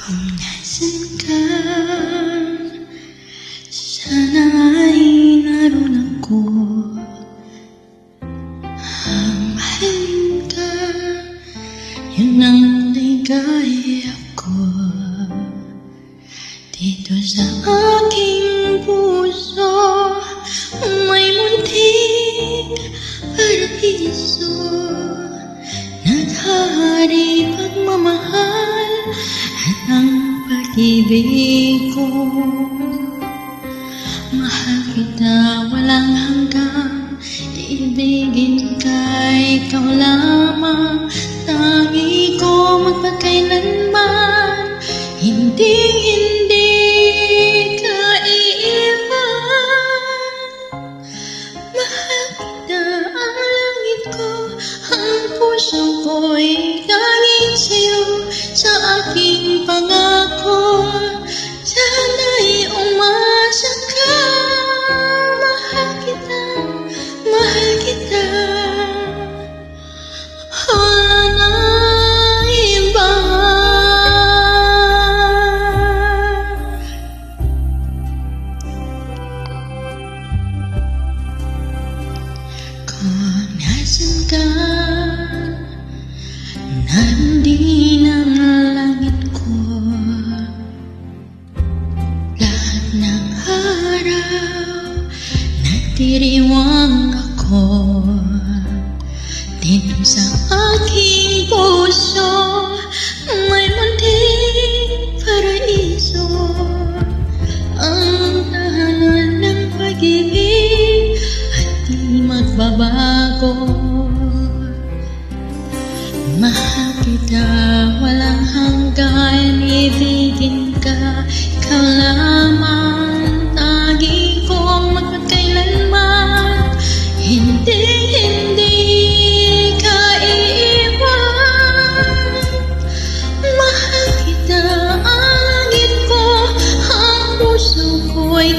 Kung nasan ka, sana ay naroon ako. Mahalin ka, yun ang ligaya ko. Dito sa aking puso, may munting paraiso. Naghahari pagmamahal at ang pag-ibig ko. Mahal kita walang hanggang, iibigin ka, ikaw lamang. Tangi ko magpagkailanman, hindi ka iiwan. Mahal kita, ang langit ko, ang puso ko'y tanging sa'yo. Sa aking pangako, sana'y umasa ka. Mahal kita, mahal kita. Wala nang iba. Kung nasan ka, nandin ang langit ko. Lahat ng araw, nagdiriwang ako. Dito sa aking puso, may munting paraiso. Ang tahanan ng pag-ibig at di magbabago. Mahal kita walang hanggan, ibigin ka, ikaw lamang. Tangi kong magpagkailanman, hindi ka iiwan. Mahal kita, ang langit ko, ang puso ko'y